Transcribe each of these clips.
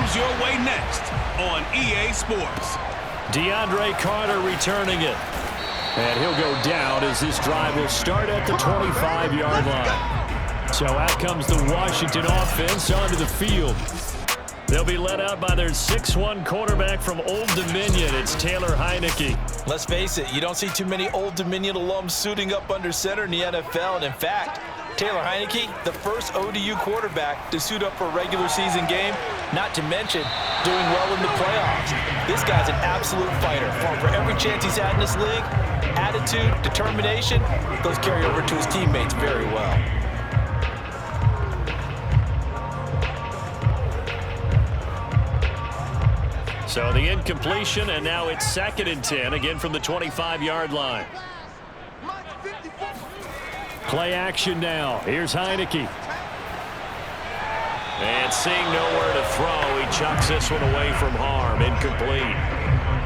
comes your way next on EA Sports. DeAndre Carter returning it. And he'll go down as this drive will start at the 25-yard line. So out comes the Washington offense onto the field. They'll be led out by their 6'1 quarterback from Old Dominion. It's Taylor Heineke. Let's face it, you don't see too many Old Dominion alums suiting up under center in the NFL. And in fact, Taylor Heineke, the first ODU quarterback to suit up for a regular season game, not to mention doing well in the playoffs. This guy's an absolute fighter. Fought for every chance he's had in this league. Attitude, determination, those carry over to his teammates very well. So the incompletion, and now it's 2nd and 10, again from the 25-yard line. Play action now. Here's Heineke. And seeing nowhere to throw, he chucks this one away from harm. Incomplete.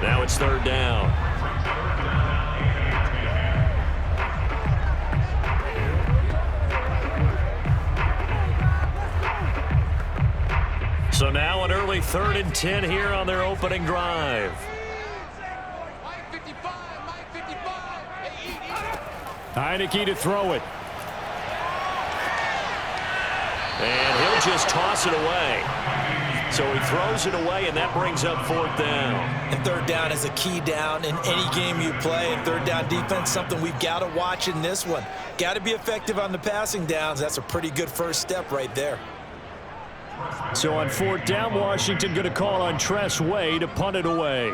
Now it's 3rd down. So now an early 3rd and 10 here on their opening drive. Heineke to throw it. And he'll just toss it away. So he throws it away, and that brings up 4th down. And 3rd down is a key down in any game you play. And 3rd down defense, something we've got to watch in this one. Got to be effective on the passing downs. That's a pretty good first step right there. So on 4th down, Washington going to call on Tress Way to punt it away.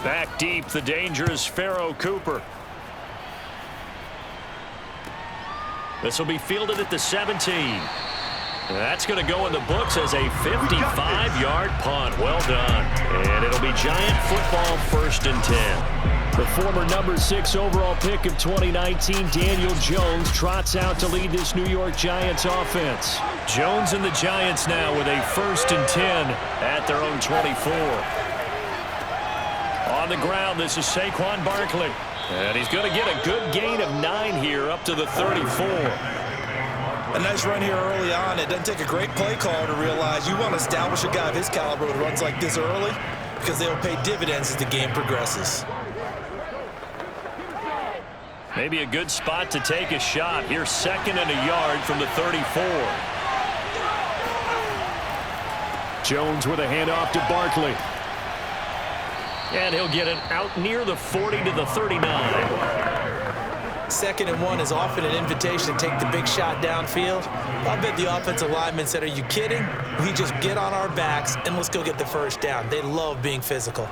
Back deep, the dangerous Pharaoh Cooper. This will be fielded at the 17. That's going to go in the books as a 55-yard punt. Well done. And it'll be Giant football 1st and 10. The former number 6 overall pick of 2019, Daniel Jones, trots out to lead this New York Giants offense. Jones and the Giants now with a 1st and 10 at their own 24. On the ground, this is Saquon Barkley. And he's going to get a good gain of 9 here up to the 34. A nice run here early on. It doesn't take a great play caller to realize you want to establish a guy of his caliber who runs like this early because they'll pay dividends as the game progresses. Maybe a good spot to take a shot. Here's 2nd and a yard from the 34. Jones with a handoff to Barkley. And he'll get it out near the 40 to the 39. 2nd and 1 is often an invitation to take the big shot downfield. I bet the offensive lineman said, are you kidding? We just get on our backs and let's go get the 1st down. They love being physical.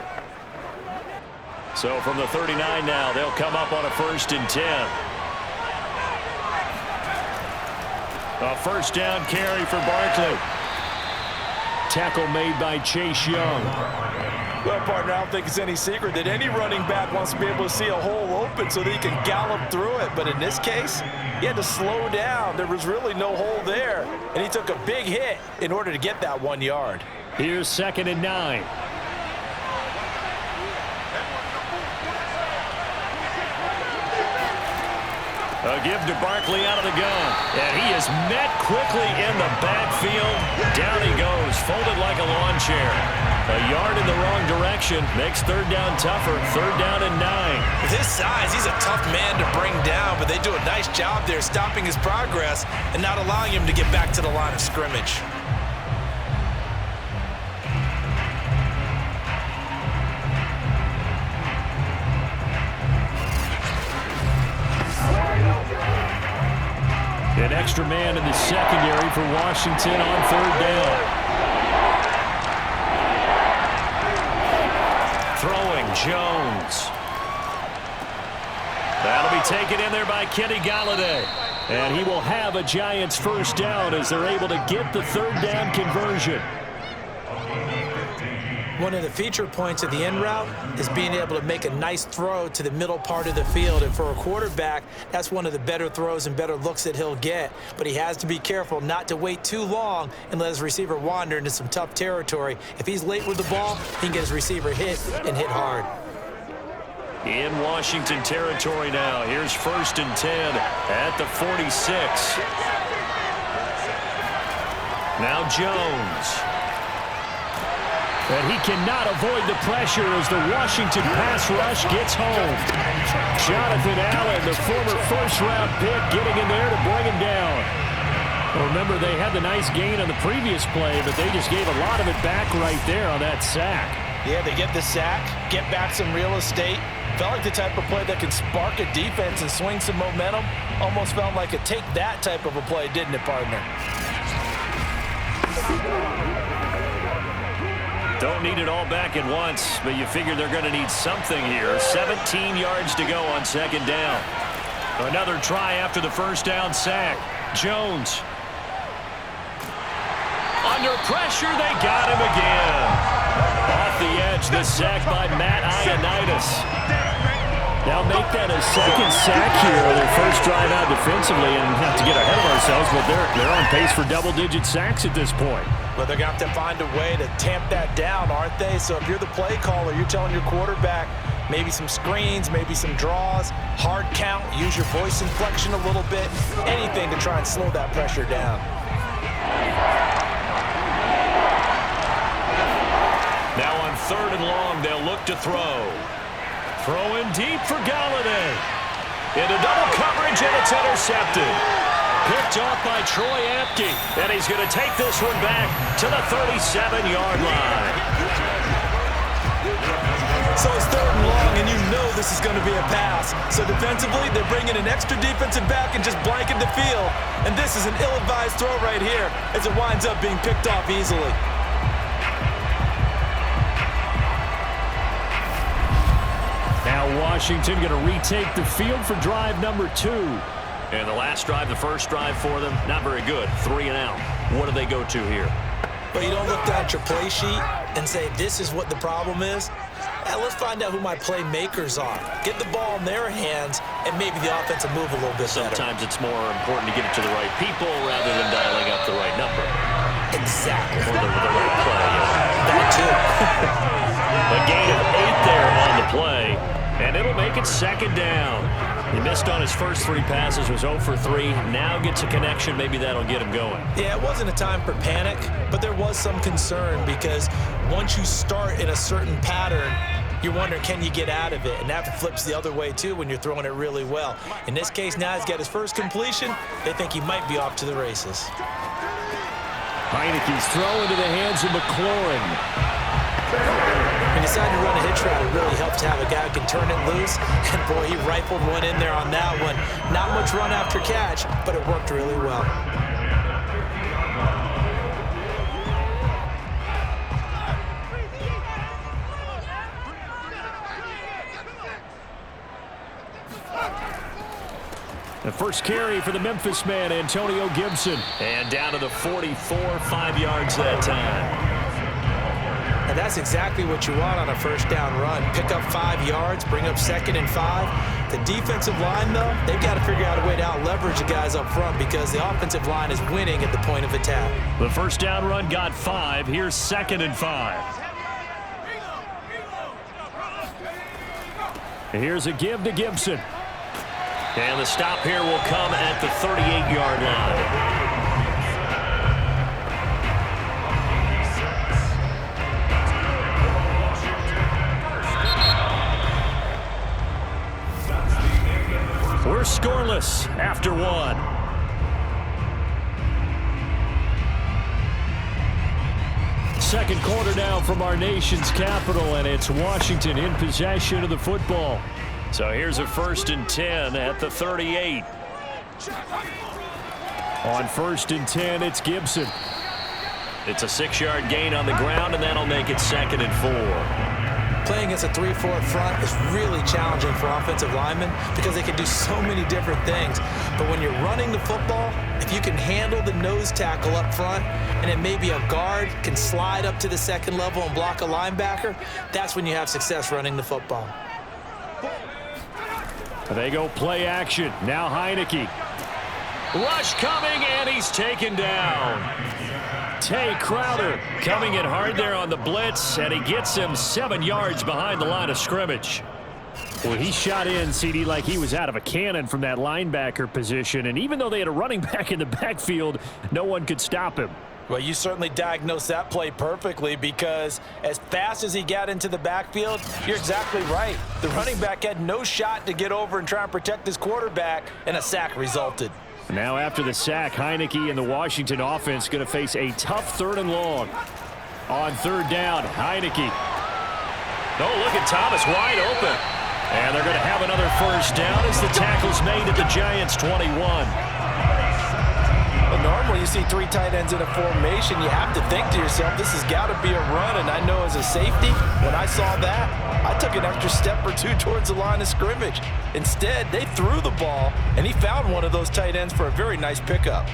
So from the 39 now, they'll come up on a 1st and 10. A 1st down carry for Barkley. Tackle made by Chase Young. Well, partner, I don't think it's any secret that any running back wants to be able to see a hole open so that he can gallop through it. But in this case, he had to slow down. There was really no hole there. And he took a big hit in order to get that 1 yard. Here's 2nd and 9. A give to Barkley out of the gun. And he is met quickly in the backfield. Down he goes, folded like a lawn chair. A yard in the wrong direction makes 3rd down tougher. 3rd down and 9. With his size, he's a tough man to bring down, but they do a nice job there stopping his progress and not allowing him to get back to the line of scrimmage. An extra man in the secondary for Washington on 3rd down. Throwing Jones. That'll be taken in there by Kenny Galladay. And he will have a Giants 1st down as they're able to get the 3rd down conversion. One of the feature points of the end route is being able to make a nice throw to the middle part of the field. And for a quarterback, that's one of the better throws and better looks that he'll get. But he has to be careful not to wait too long and let his receiver wander into some tough territory. If he's late with the ball, he can get his receiver hit and hit hard. In Washington territory now. Here's 1st and 10 at the 46. Now Jones. And he cannot avoid the pressure as the Washington pass rush gets home. Jonathan Allen, the former first-round pick, getting in there to bring him down. Well, remember, they had the nice gain on the previous play, but they just gave a lot of it back right there on that sack. Yeah, they get the sack, get back some real estate. Felt like the type of play that could spark a defense and swing some momentum. Almost felt like a take-that type of a play, didn't it, partner? Don't need it all back at once, but you figure they're going to need something here. 17 yards to go on second down. Another try after the first down sack. Jones. Under pressure, they got him again. Off the edge, the sack by Matt Ioannidis. Now make that a second sack here on their first drive out defensively, and not to get ahead of ourselves, but they're on pace for double-digit sacks at this point. But they're going to have to find a way to tamp that down, aren't they? So if you're the play caller, you're telling your quarterback maybe some screens, maybe some draws, hard count, use your voice inflection a little bit, anything to try and slow that pressure down. Now on 3rd and long, they'll look to throw. Throwing deep for Galladay. Into double coverage, and it's intercepted. Picked off by Troy Apke. And he's going to take this one back to the 37-yard line. So it's 3rd and long, and you know this is going to be a pass. So defensively, they're bringing an extra defensive back and just blanking the field. And this is an ill-advised throw right here as it winds up being picked off easily. Now Washington going to retake the field for drive number 2. And the last drive, the first drive for them, not very good. 3 and out. What do they go to here? Well, you don't look down at your play sheet and say, this is what the problem is. Let's find out who my playmakers are. Get the ball in their hands, and maybe the offense will move a little bit better. Sometimes it's more important to get it to the right people rather than dialing up the right number. Exactly. Or the right play. That too. A gain of 8 there on the play, and it'll make it second down. He missed on his first 3 passes, was 0 for 3. Now gets a connection. Maybe that'll get him going. Yeah, it wasn't a time for panic, but there was some concern because once you start in a certain pattern, you're wondering, can you get out of it? And that flips the other way, too, when you're throwing it really well. In this case, now he's got his first completion. They think he might be off to the races. Heineke's throw into the hands of McLaurin. When you decide to run a hitch route, it really helps to have a guy who can turn it loose. And, boy, he rifled one in there on that one. Not much run after catch, but it worked really well. The first carry for the Memphis man, Antonio Gibson. And down to the 44, 5 yards that time. And that's exactly what you want on a first down run. Pick up 5 yards, bring up 2nd and 5. The defensive line, though, they've got to figure out a way to out-leverage the guys up front because the offensive line is winning at the point of attack. The first down run got 5. Here's 2nd and 5. Here's a give to Gibson. And the stop here will come at the 38-yard line. We're scoreless after 1. Second quarter now from our nation's capital, and it's Washington in possession of the football. So here's a 1st and 10 at the 38. On 1st and 10, it's Gibson. It's a 6-yard gain on the ground, and that'll make it 2nd and 4. Playing against a 3-4 front is really challenging for offensive linemen because they can do so many different things. But when you're running the football, if you can handle the nose tackle up front and then maybe a guard can slide up to the 2nd level and block a linebacker, that's when you have success running the football. They go play action. Now Heineke. Rush coming, and he's taken down. Tay Crowder coming in hard there on the blitz, and he gets him 7 yards behind the line of scrimmage. Well, he shot in, CD, like he was out of a cannon from that linebacker position, and even though they had a running back in the backfield, no one could stop him. Well, you certainly diagnosed that play perfectly because as fast as he got into the backfield, you're exactly right. The running back had no shot to get over and try and protect his quarterback, and a sack resulted. Now after the sack, Heineke and the Washington offense going to face a tough 3rd and long. On 3rd down, Heineke. Oh, look at Thomas wide open. And they're going to have another 1st down as the tackle's made at the Giants' 21. Normally you see 3 tight ends in a formation. You have to think to yourself, this has got to be a run. And I know as a safety, when I saw that, I took an extra step or 2 towards the line of scrimmage. Instead, they threw the ball, and he found one of those tight ends for a very nice pickup.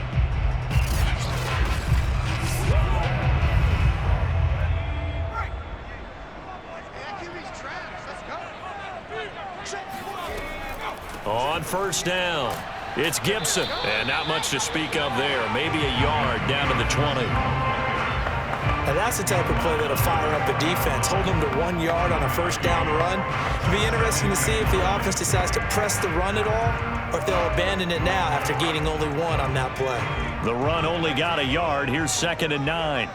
On 1st down, it's Gibson. And not much to speak of there. Maybe a yard down to the 20. And that's the type of play that'll fire up a defense. Hold them to 1 yard on a 1st down run. It'll be interesting to see if the offense decides to press the run at all or if they'll abandon it now after gaining only 1 on that play. The run only got a yard. Here's 2nd and 9.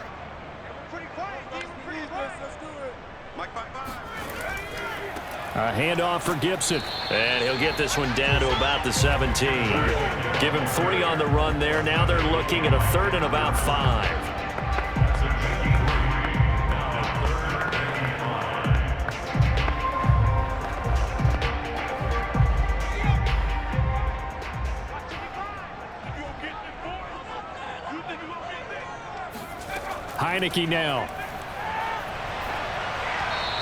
A handoff for Gibson. And he'll get this one down to about the 17. Give him 3 on the run there. Now they're looking at a 3rd and about 5. Heineke now.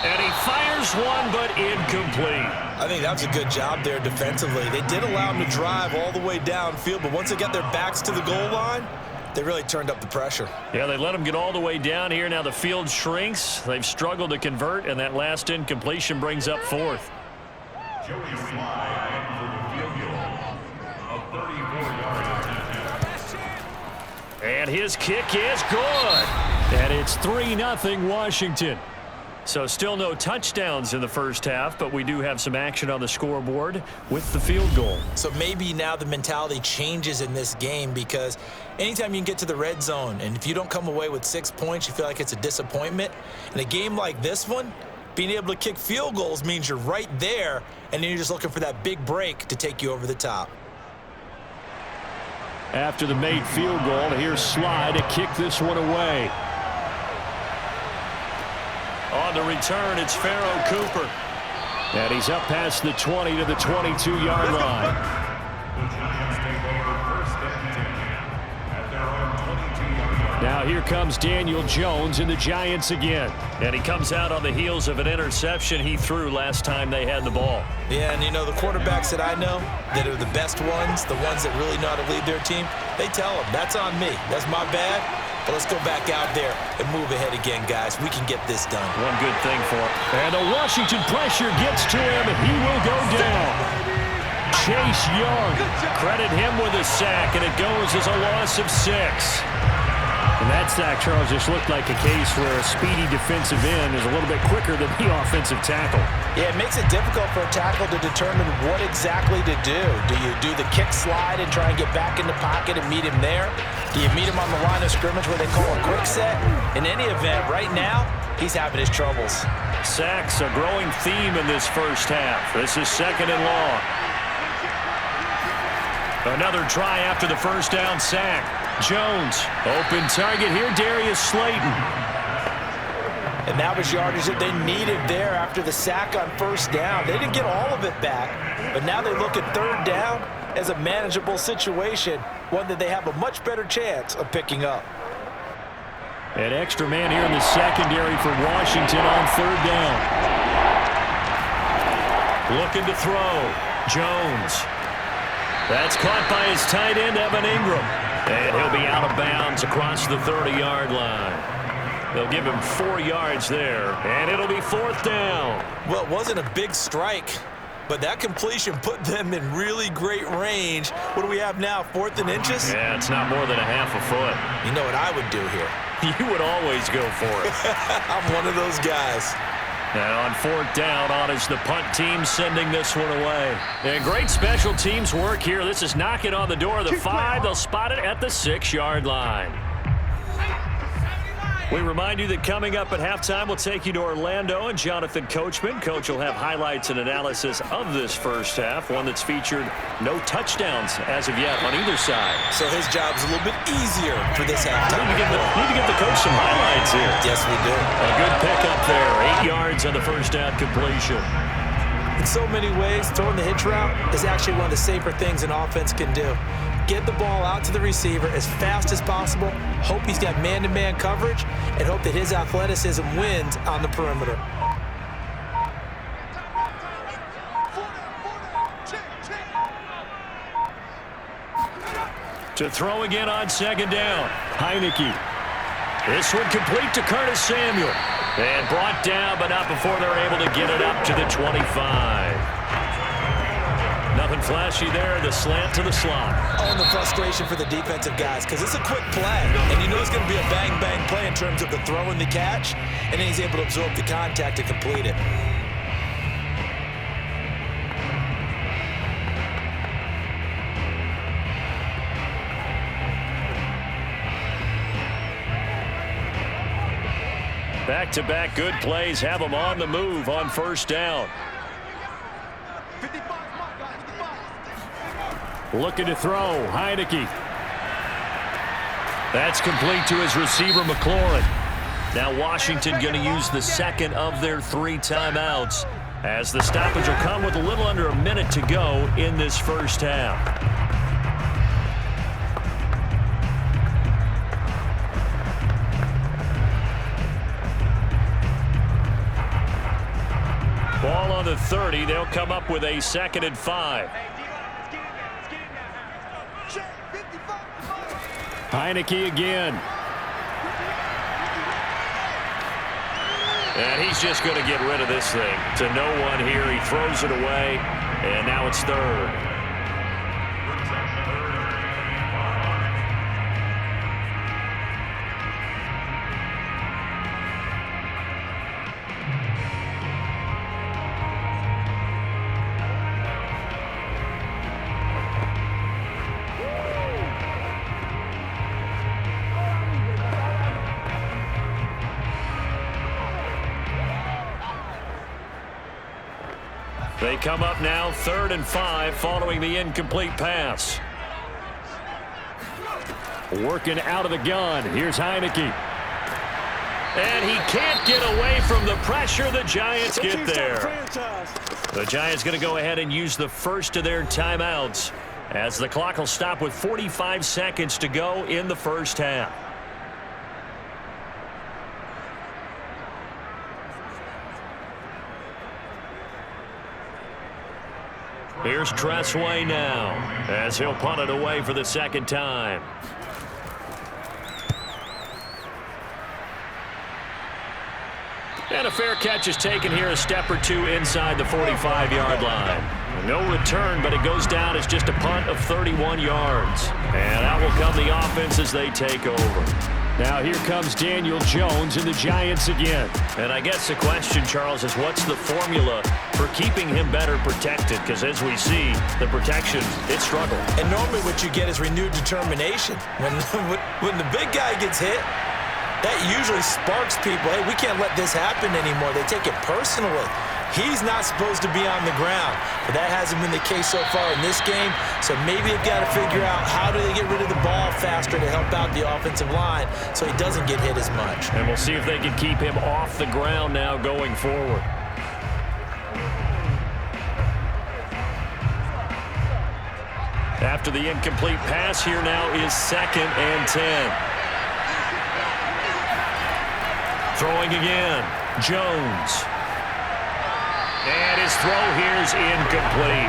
And he fires one, but incomplete. I think that was a good job there defensively. They did allow him to drive all the way downfield, but once they got their backs to the goal line, they really turned up the pressure. Yeah, they let him get all the way down here. Now the field shrinks. They've struggled to convert, and that last incompletion brings up 4th. And his kick is good. And it's 3-0 Washington. So still no touchdowns in the 1st half, but we do have some action on the scoreboard with the field goal. So maybe now the mentality changes in this game because anytime you can get to the red zone, and if you don't come away with 6 points, you feel like it's a disappointment. In a game like this one, being able to kick field goals means you're right there, and then you're just looking for that big break to take you over the top. After the made field goal, here's Sly to kick this one away. On the return, it's Pharaoh Cooper. And he's up past the 20 to the 22-yard line. Now here comes Daniel Jones and the Giants again. And he comes out on the heels of an interception he threw last time they had the ball. Yeah, and you know, the quarterbacks that I know that are the best ones, the ones that really know how to lead their team, they tell them, that's on me. That's my bad. But let's go back out there and move ahead again, guys. We can get this done. One good thing for him. And the Washington pressure gets to him, and he will go down. Chase Young, credit him with a sack, and it goes as a loss of 6. And that sack, Charles, just looked like a case where a speedy defensive end is a little bit quicker than the offensive tackle. Yeah, it makes it difficult for a tackle to determine what exactly to do. Do you do the kick slide and try and get back in the pocket and meet him there? Do you meet him on the line of scrimmage where they call a quick set? In any event, right now, he's having his troubles. Sacks, a growing theme in this 1st half. This is 2nd and long. Another try after the 1st down sack. Jones, open target here, Darius Slayton. And that was yardage that they needed there after the sack on 1st down. They didn't get all of it back, but now they look at 3rd down as a manageable situation, one that they have a much better chance of picking up. An extra man here in the secondary for Washington on 3rd down. Looking to throw. Jones. That's caught by his tight end, Evan Ingram. And he'll be out of bounds across the 30-yard line. They'll give him 4 yards there, and it'll be 4th down. Well, it wasn't a big strike, but that completion put them in really great range. What do we have now, 4th and inches? Yeah, it's not more than a half a foot. You know what I would do here? You would always go for it. I'm one of those guys. And on 4th down, on is the punt team sending this one away. And great special teams work here. This is knocking on the door of the 5. They'll spot it at the 6-yard line. We remind you that coming up at halftime, we'll take you to Orlando and Jonathan Coachman. Coach will have highlights and analysis of this first half, one that's featured no touchdowns as of yet on either side. So his job's a little bit easier for this halftime. Need to give the coach some highlights here. Yes, we do. A good pickup there. 8 yards on the first down completion. In so many ways, throwing the hitch route is actually one of the safer things an offense can do. Get the ball out to the receiver as fast as possible, hope he's got man-to-man coverage, and hope that his athleticism wins on the perimeter. To throw again on second down. Heineke. This one complete to Curtis Samuel. And brought down, but not before they're able to get it up to the 25. Nothing flashy there. The slant to the slot. Oh, and the frustration for the defensive guys, because it's a quick play. And you know it's going to be a bang-bang play in terms of the throw and the catch. And then he's able to absorb the contact to complete it. Back-to-back good plays have them on the move on first down. Looking to throw. Heineke. That's complete to his receiver, McLaurin. Now Washington going to use the second of their 3 timeouts as the stoppage will come with a little under a minute to go in this first half. Ball on the 30. They'll come up with a 2nd and 5. Heineke again. And he's just going to get rid of this thing. To no one here. He throws it away. And now it's 3rd. They come up now 3rd and 5 following the incomplete pass. Working out of the gun. Here's Heineke. And he can't get away from the pressure. The Giants get there. The Giants going to go ahead and use the first of their timeouts as the clock will stop with 45 seconds to go in the first half. Here's Tressway now as he'll punt it away for the 2nd time. And a fair catch is taken here, a step or 2 inside the 45-yard line. No return, but it goes down as just a punt of 31 yards. And out will come the offense as they take over. Now here comes Daniel Jones and the Giants again. And I guess the question, Charles, is what's the formula for keeping him better protected? Because as we see, the protection, it struggled. And normally what you get is renewed determination. When the big guy gets hit, that usually sparks people. Hey, we can't let this happen anymore. They take it personally. He's not supposed to be on the ground, but that hasn't been the case so far in this game. So maybe they've got to figure out how do they get rid of the ball faster to help out the offensive line so he doesn't get hit as much. And we'll see if they can keep him off the ground now going forward. After the incomplete pass, here now is 2nd and 10. Throwing again, Jones. And his throw here is incomplete.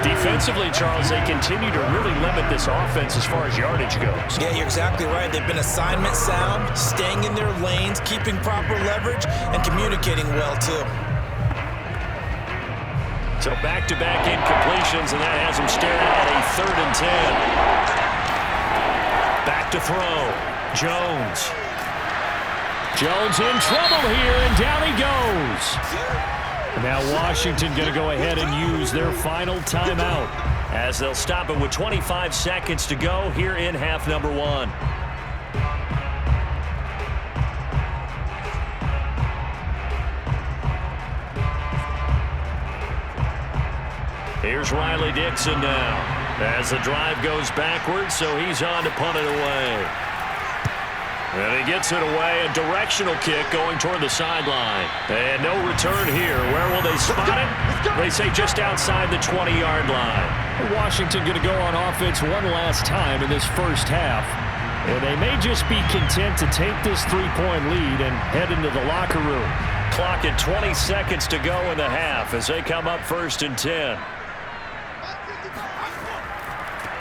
Defensively, Charles, they continue to really limit this offense as far as yardage goes. Yeah, you're exactly right. They've been assignment sound, staying in their lanes, keeping proper leverage, and communicating well, too. So back-to-back incompletions, and that has them staring at a 3rd and 10. Back to throw. Jones. Jones in trouble here, and down he goes. Now Washington going to go ahead and use their final timeout as they'll stop it with 25 seconds to go here in half number 1. Here's Riley Dixon now. As the drive goes backwards, so he's on to punt it away. And he gets it away, a directional kick going toward the sideline. And no return here. Where will they spot it? They say just outside the 20-yard line. Washington going to go on offense one last time in this first half. And they may just be content to take this three-point lead and head into the locker room. Clock at 20 seconds to go in the half as they come up 1st and 10.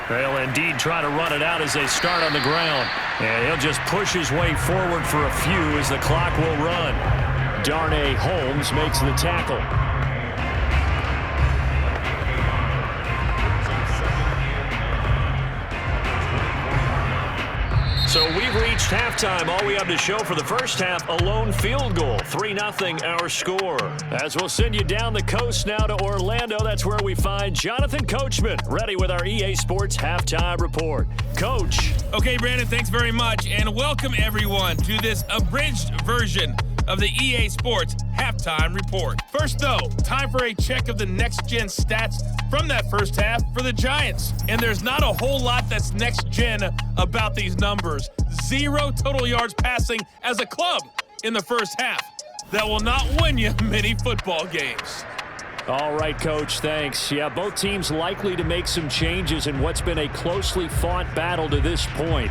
They'll indeed try to run it out as they start on the ground. And he'll just push his way forward for a few as the clock will run. Darnay Holmes makes the tackle. So we've reached halftime. All we have to show for the first half, a lone field goal. 3-0 our score. As we'll send you down the coast now to Orlando, that's where we find Jonathan Coachman, ready with our EA Sports Halftime Report. Coach. Okay, Brandon, thanks very much. And welcome, everyone, to this abridged version of the EA Sports Halftime Report. First, though, time for a check of the next-gen stats from that first half for the Giants. And there's not a whole lot that's next-gen about these numbers. 0 total yards passing as a club in the first half. That will not win you many football games. All right, Coach, thanks. Yeah, both teams likely to make some changes in what's been a closely fought battle to this point.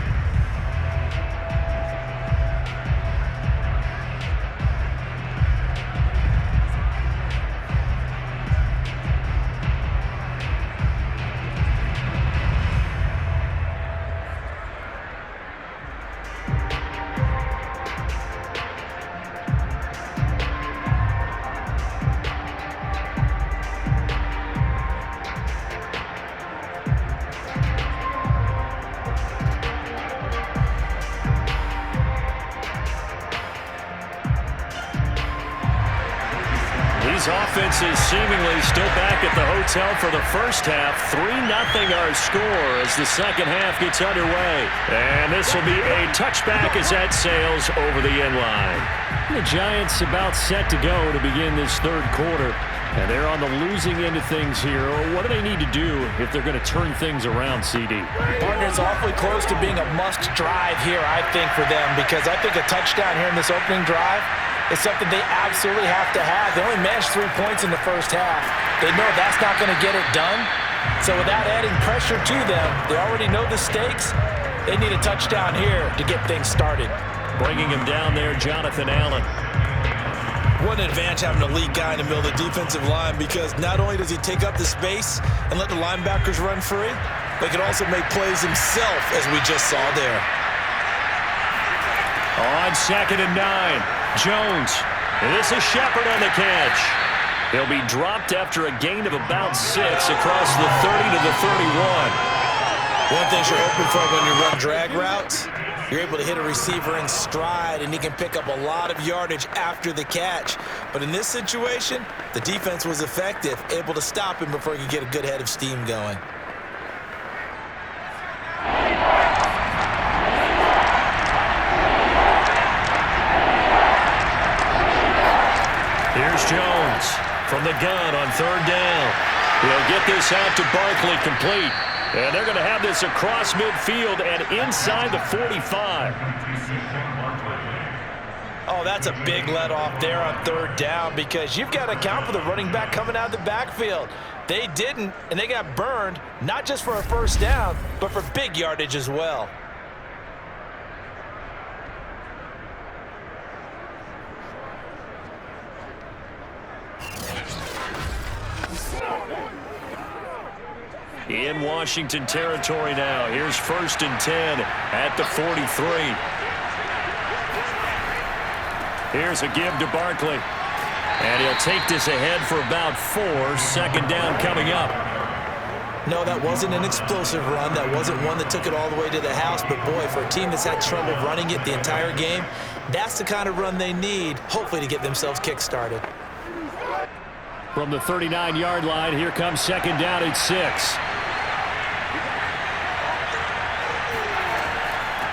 Offenses seemingly still back at the hotel for the first half. 3-0 our score as the second half gets underway. And this will be a touchback as that sails over the end line. The Giants about set to go to begin this third quarter. And they're on the losing end of things here. What do they need to do if they're going to turn things around, CD? Partner, it's awfully close to being a must drive here, I think, for them, because I think a touchdown here in this opening drive is something they absolutely have to have. They only managed 3 points in the first half. They know that's not going to get it done. So without adding pressure to them, they already know the stakes. They need a touchdown here to get things started. Bringing him down there, Jonathan Allen. What an advantage having a lead guy in the middle of the defensive line, because not only does he take up the space and let the linebackers run free, but he can also make plays himself, as we just saw there. On 2nd and 9. Jones. And this is Shepard on the catch. He'll be dropped after a gain of about 6 across the 30 to the 31. One thing you're hoping for when you run drag routes, you're able to hit a receiver in stride, and he can pick up a lot of yardage after the catch. But in this situation, the defense was effective, able to stop him before he could get a good head of steam going. Here's Jones from the gun on 3rd down. He'll get this out to Barkley complete. And they're going to have this across midfield and inside the 45. Oh, that's a big let off there on 3rd down, because you've got to account for the running back coming out of the backfield. They didn't, and they got burned, not just for a first down, but for big yardage as well. In Washington territory now. Here's 1st and 10 at the 43. Here's a give to Barkley. And he'll take this ahead for about 4. 2nd down coming up. No, that wasn't an explosive run. That wasn't one that took it all the way to the house. But, boy, for a team that's had trouble running it the entire game, that's the kind of run they need, hopefully, to get themselves kick-started. From the 39-yard line, here comes 2nd down at 6.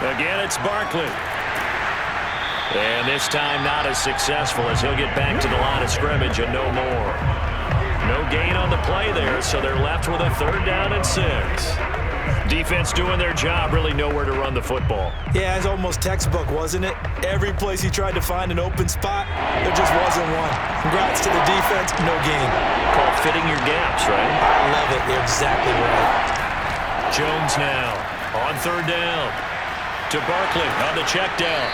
Again, it's Barkley. And this time not as successful as he'll get back to the line of scrimmage and no more. No gain on the play there, so they're left with a 3rd down and 6. Defense doing their job, really nowhere to run the football. Yeah, it's almost textbook, wasn't it? Every place he tried to find an open spot, there just wasn't one. Congrats to the defense, no gain. Called fitting your gaps, right? I love it. You're exactly right. Jones now on 3rd down to Barkley on the check down.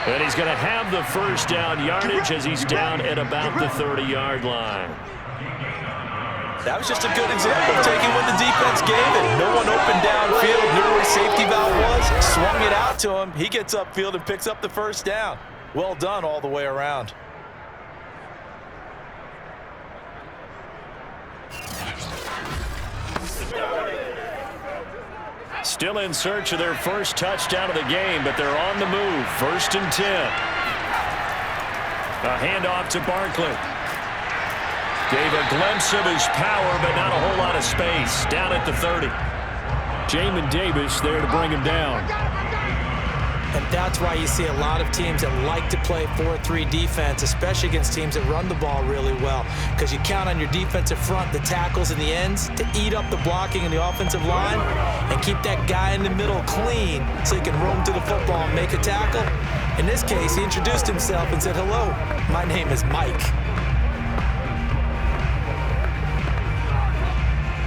And he's going to have the 1st down yardage as he's down at about the 30-yard line. That was just a good example of taking what the defense gave it. No one open downfield, knew where his safety valve was, swung it out to him. He gets upfield and picks up the 1st down. Well done all the way around. Still in search of their 1st touchdown of the game, but they're on the move. 1st and 10. A handoff to Barkley. Gave a glimpse of his power, but not a whole lot of space. Down at the 30. Jamin Davis there to bring him down. And that's why you see a lot of teams that like to play 4-3 defense, especially against teams that run the ball really well, because you count on your defensive front, the tackles and the ends, to eat up the blocking in the offensive line and keep that guy in the middle clean so he can roam to the football and make a tackle. In this case, he introduced himself and said, "Hello, my name is Mike."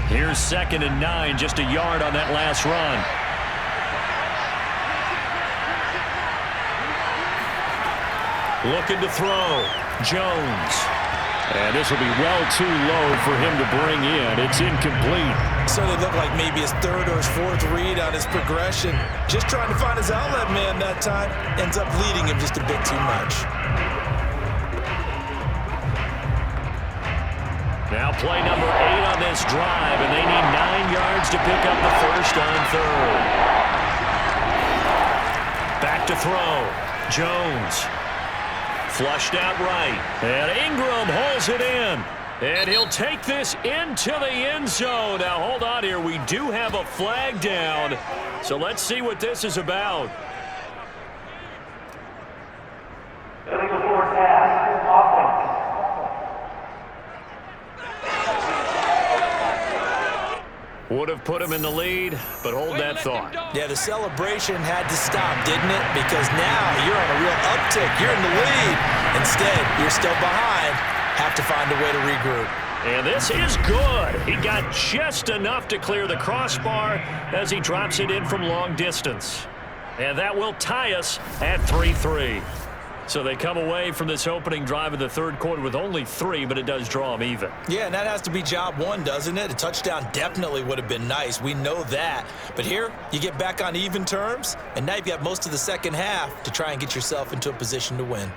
Here's 2nd and 9, just a yard on that last run. Looking to throw. Jones. And this will be well too low for him to bring in. It's incomplete. So they look like maybe his 3rd or his 4th read on his progression. Just trying to find his outlet man that time. Ends up leading him just a bit too much. Now play number 8 on this drive, and they need 9 yards to pick up the 1st on 3rd. Back to throw. Jones. Flushed out right. And Ingram holds it in. And he'll take this into the end zone. Now hold on here. We do have a flag down. So let's see what this is about. Would have put him in the lead, but hold that thought. Yeah, the celebration had to stop, didn't it? Because now you're on a real uptick. You're in the lead. Instead, you're still behind. Have to find a way to regroup. And this is good. He got just enough to clear the crossbar as he drops it in from long distance. And that will tie us at 3-3. So they come away from this opening drive of the 3rd quarter with only 3, but it does draw them even. Yeah, and that has to be job 1, doesn't it? A touchdown definitely would have been nice. We know that. But here, you get back on even terms, and now you've got most of the second half to try and get yourself into a position to win.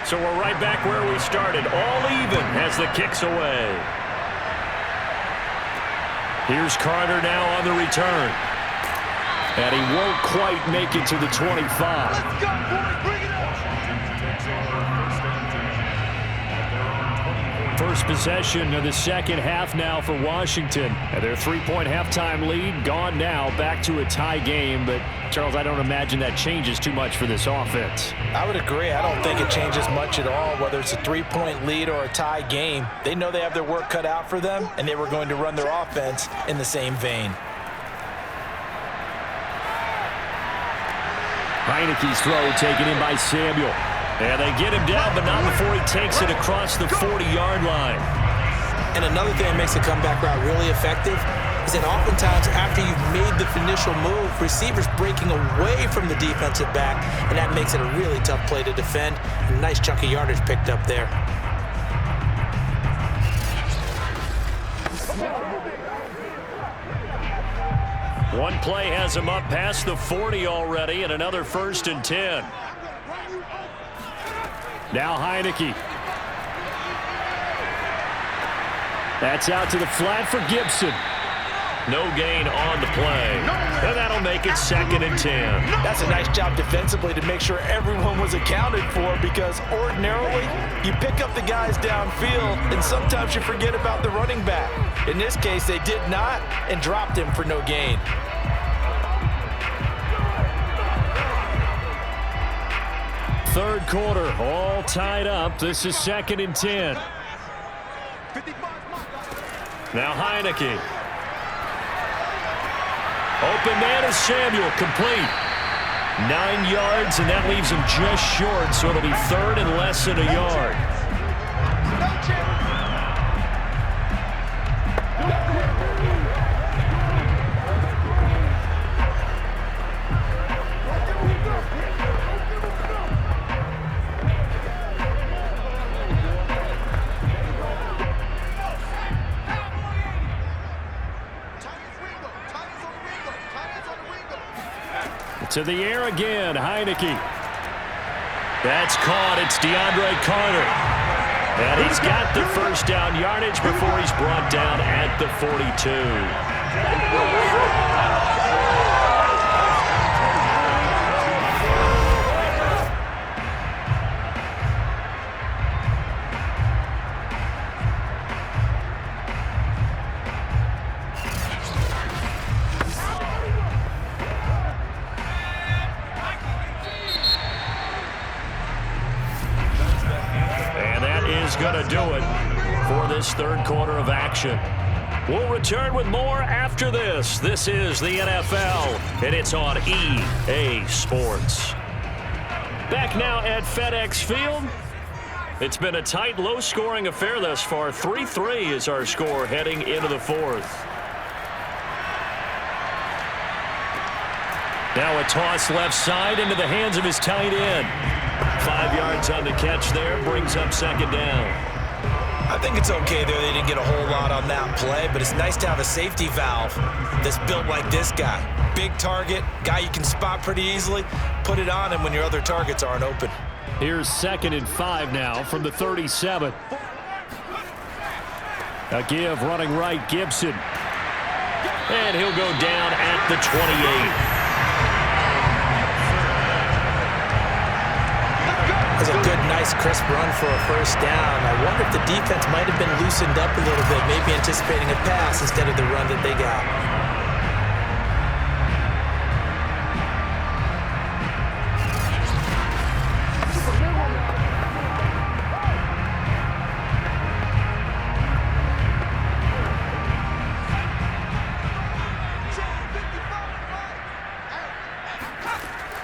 So we're right back where we started, all even as the kick's away. Here's Carter now on the return. And he won't quite make it to the 25. Let's go, boys. Bring it on. First possession of the second half now for Washington. And their 3-point halftime lead gone now, back to a tie game. But, Charles, I don't imagine that changes too much for this offense. I would agree. I don't think it changes much at all, whether it's a 3-point lead or a tie game. They know they have their work cut out for them, and they were going to run their offense in the same vein. Heineke's throw taken in by Samuel. And they get him down, but not before he takes it across the 40-yard line. And another thing that makes the comeback route really effective is that oftentimes after you've made the initial move, receivers breaking away from the defensive back, and that makes it a really tough play to defend. A nice chunk of yardage picked up there. One play has him up past the 40 already, and another 1st and 10. Now Heineke. That's out to the flat for Gibson. No gain on the play. And that'll make it 2nd and 10. That's a nice job defensively to make sure everyone was accounted for, because ordinarily you pick up the guys downfield and sometimes you forget about the running back. In this case, they did not and dropped him for no gain. Third quarter, all tied up. This is 2nd and 10. Now Heineke. Open man is Samuel, complete. 9 yards, and that leaves him just short, so it'll be 3rd and less than a yard. To the air again, Heineke. That's caught. It's DeAndre Carter. And he's got the first down yardage before he's brought down at the 42. Going to do it for this third quarter of action. We'll return with more after this. This is the NFL, and it's on EA Sports. Back now at FedEx Field. It's been a tight, low-scoring affair thus far. 3-3 is our score heading into the fourth. Now a toss left side into the hands of his tight end. 5 yards on the catch there, brings up 2nd down. I think it's okay there. They didn't get a whole lot on that play, but it's nice to have a safety valve that's built like this guy. Big target, guy you can spot pretty easily. Put it on him when your other targets aren't open. Here's 2nd and 5 now from the 37. A give running right, Gibson. And he'll go down at the 28. That's a good, nice, crisp run for a first down. I wonder if the defense might have been loosened up a little bit, maybe anticipating a pass instead of the run that they got.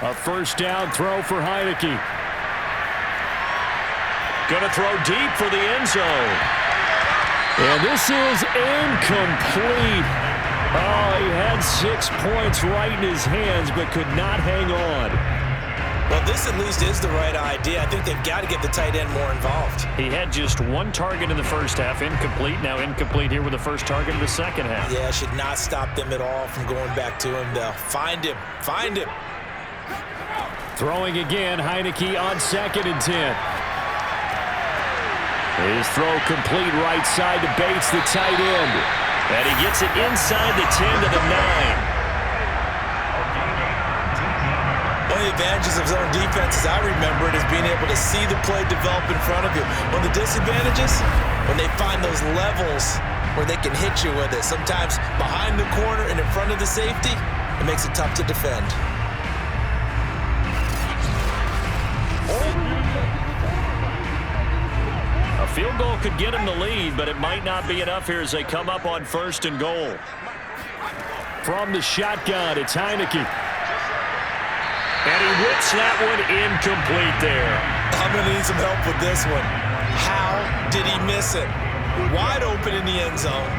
A first down throw for Heineke. Going to throw deep for the end zone. And this is incomplete. Oh, he had 6 points right in his hands, but could not hang on. Well, this at least is the right idea. I think they've got to get the tight end more involved. He had just 1 target in the first half, incomplete. Now incomplete here with the first target in the second half. Yeah, should not stop them at all from going back to him, though. Find him. Find him. Throwing again, Heineke on 2nd and 10. His throw complete right side to Bates, the tight end. And he gets it inside the 10 to the 9. One of the advantages of zone defense, as I remember it, is being able to see the play develop in front of you. One of the disadvantages, when they find those levels where they can hit you with it, sometimes behind the corner and in front of the safety, it makes it tough to defend. A field goal could get him the lead, but it might not be enough here as they come up on 1st and goal. From the shotgun, it's Heineke. And he whips that one incomplete there. I'm going to need some help with this one. How did he miss it? Wide open in the end zone.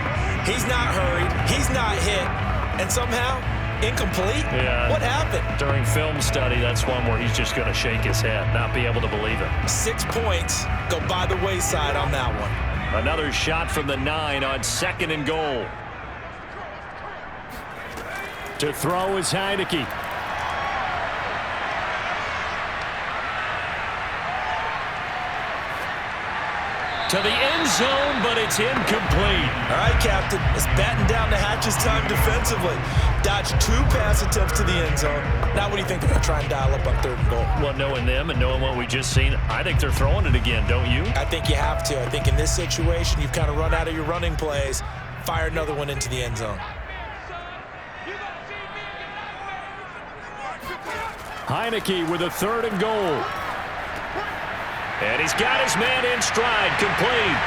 He's not hurried. He's not hit. And somehow, incomplete? Yeah. What happened? During film study, that's one where he's just going to shake his head, not be able to believe it. 6 points go by the wayside on that one. Another shot from the 9 on 2nd and goal. To throw is Heineke. to the end zone, but it's incomplete. All right, Captain. It's batten down the hatches time defensively. Dodged 2 pass attempts to the end zone. Now what do you think they're going to try and dial up on 3rd and goal? Well, knowing them and knowing what we just seen, I think they're throwing it again, don't you? I think you have to. I think in this situation, you've kind of run out of your running plays. Fire another one into the end zone. Heineke with a 3rd and goal. And he's got his man in stride, complete.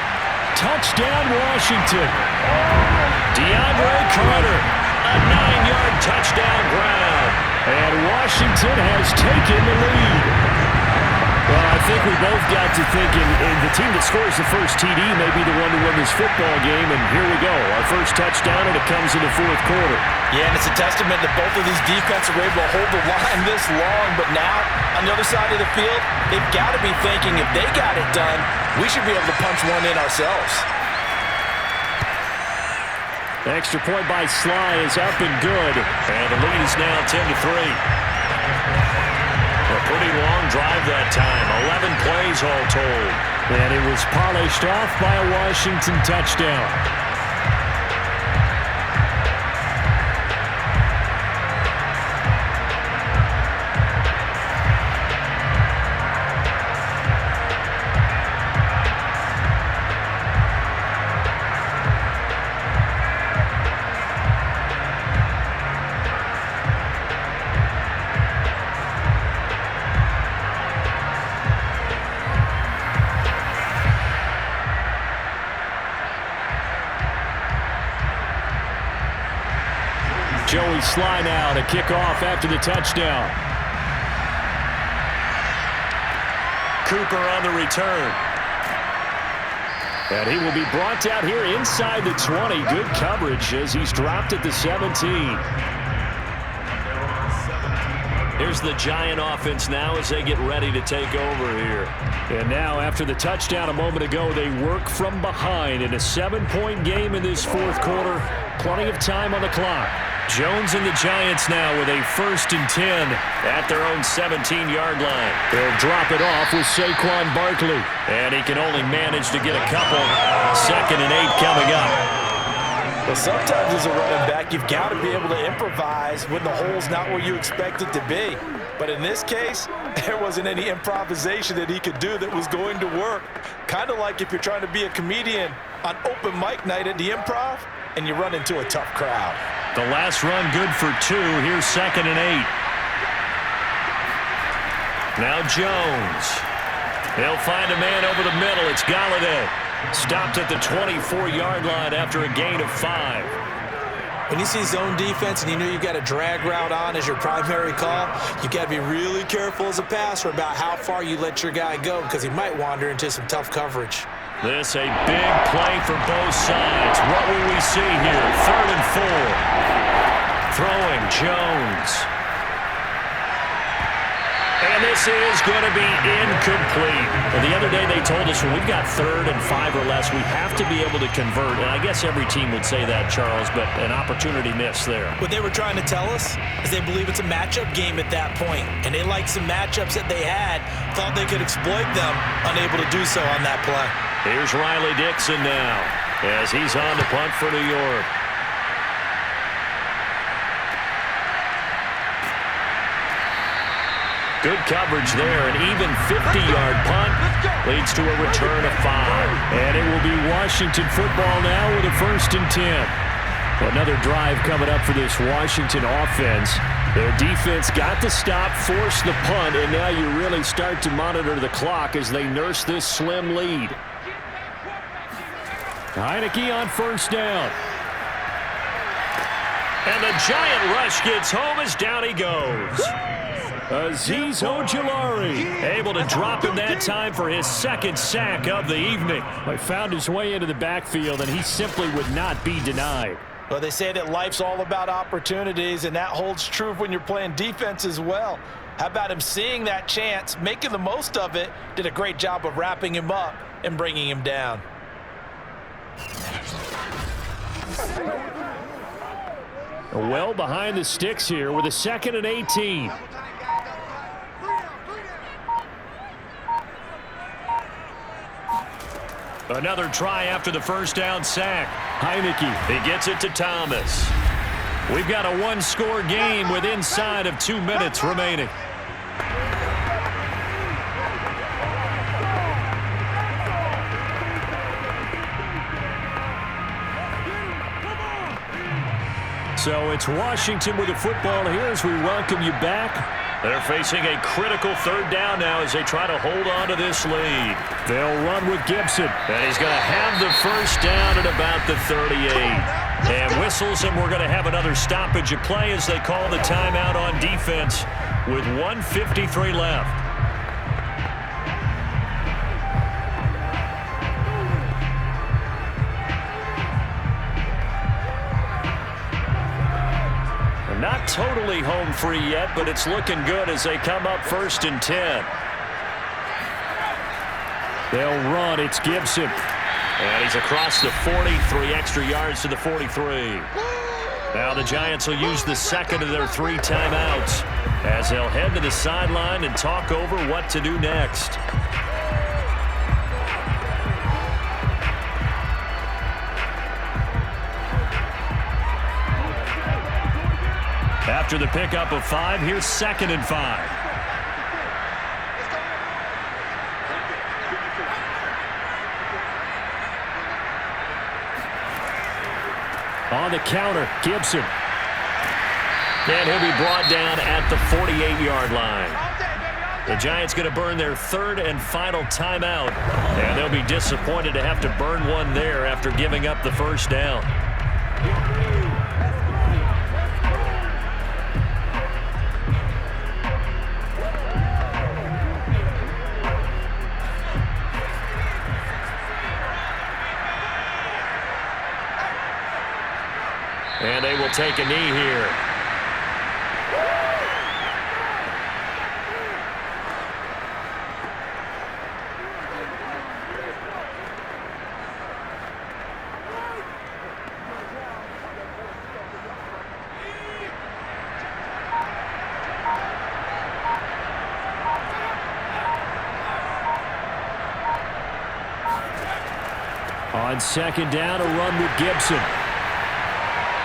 Touchdown, Washington. DeAndre Carter, a 9-yard touchdown grab. And Washington has taken the lead. Well, I think we both got to thinking the team that scores the first TD may be the one to win this football game, and here we go. Our first touchdown, and it comes in the 4th quarter. Yeah, and it's a testament that both of these defenses were able to hold the line this long, but now, on the other side of the field, they've got to be thinking if they got it done, we should be able to punch one in ourselves. Extra point by Sly is up and good. And the lead is now 10-3. A pretty long drive that time. 11 plays all told. And it was polished off by a Washington touchdown. Joey Sly now to kick off after the touchdown. Cooper on the return. And he will be brought down here inside the 20. Good coverage as he's dropped at the 17. Here's the Giant offense now as they get ready to take over here. And now after the touchdown a moment ago, they work from behind in a 7-point game in this 4th quarter. Plenty of time on the clock. Jones and the Giants now with a 1st and 10 at their own 17-yard line. They'll drop it off with Saquon Barkley. And he can only manage to get a couple. 2nd and 8 coming up. Well, sometimes as a running back, you've got to be able to improvise when the hole's not where you expect it to be. But in this case, there wasn't any improvisation that he could do that was going to work. Kind of like if you're trying to be a comedian on open mic night at the Improv and you run into a tough crowd. The last run good for 2. Here's 2nd and 8. Now Jones. He'll find a man over the middle. It's Galladay. Stopped at the 24-yard line after a gain of 5. When you see zone defense and you know you've got a drag route on as your primary call, you've got to be really careful as a passer about how far you let your guy go because he might wander into some tough coverage. This a big play for both sides. What will we see here? 3rd and 4. Throwing Jones. And this is going to be incomplete. Well, the other day they told us when we've got 3rd and 5 or less, we have to be able to convert. And I guess every team would say that, Charles, but an opportunity missed there. What they were trying to tell us is they believe it's a matchup game at that point. And they liked some matchups that they had, thought they could exploit them, unable to do so on that play. Here's Riley Dixon now as he's on to punt for New York. Good coverage there. An even 50-yard punt leads to a return of 5. And it will be Washington football now with a 1st and 10. Another drive coming up for this Washington offense. Their defense got the stop, forced the punt, and now you really start to monitor the clock as they nurse this slim lead. Heineke on 1st down. And the Giant rush gets home as down he goes. Azeez Ojulari able to drop him that time for his 2nd sack of the evening. He found his way into the backfield, and he simply would not be denied. Well, they say that life's all about opportunities, and that holds true when you're playing defense as well. How about him seeing that chance, making the most of it, did a great job of wrapping him up and bringing him down. Well behind the sticks here with a 2nd and 18. Another try after the first down sack. Heineke, he gets it to Thomas. We've got a one-score game with inside of 2 minutes remaining. So it's Washington with the football here as we welcome you back. They're facing a critical third down now as they try to hold on to this lead. They'll run with Gibson. And he's going to have the first down at about the 38. And whistles, and we're going to have another stoppage of play as they call the timeout on defense with 1:53 left. Not totally home free yet, but it's looking good as they come up 1st and 10. They'll run. It's Gibson. And he's across the 40, 3 extra yards to the 43. Now the Giants will use the second of their 3 timeouts as they'll head to the sideline and talk over what to do next. After the pickup of 5, here's 2nd and 5. On the counter, Gibson. And he'll be brought down at the 48-yard line. The Giants going to burn their 3rd and final timeout. And they'll be disappointed to have to burn one there after giving up the first down. And they will take a knee here. On 2nd down, a run with Gibson.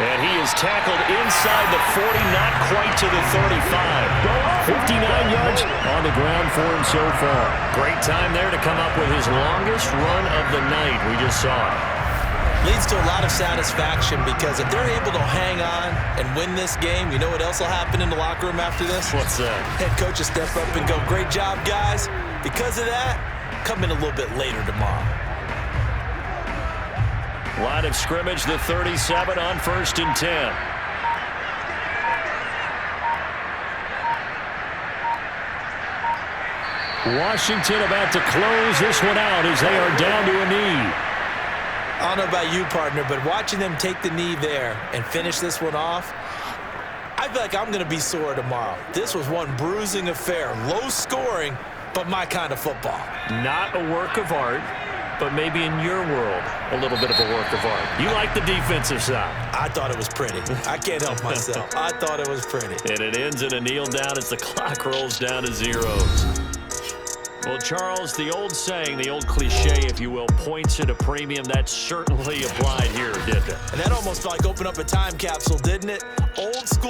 And he is tackled inside the 40, not quite to the 35. 59 yards on the ground for him so far. Great time there to come up with his longest run of the night. We just saw it. Leads to a lot of satisfaction because if they're able to hang on and win this game, you know what else will happen in the locker room after this? What's that? Head coach will step up and go, great job, guys. Because of that, come in a little bit later tomorrow. Line of scrimmage, the 37 on 1st and 10. Washington about to close this one out as they are down to a knee. I don't know about you, partner, but watching them take the knee there and finish this one off, I feel like I'm going to be sore tomorrow. This was one bruising affair. Low scoring, but my kind of football. Not a work of art, but maybe in your world, a little bit of a work of art. You like the defensive side. I thought it was pretty. I can't help myself. I thought it was pretty. And it ends in a kneel down as the clock rolls down to zeros. Well, Charles, the old saying, the old cliche, if you will, points at a premium, that certainly applied here, didn't it? And that almost like opened up a time capsule, didn't it? Old school.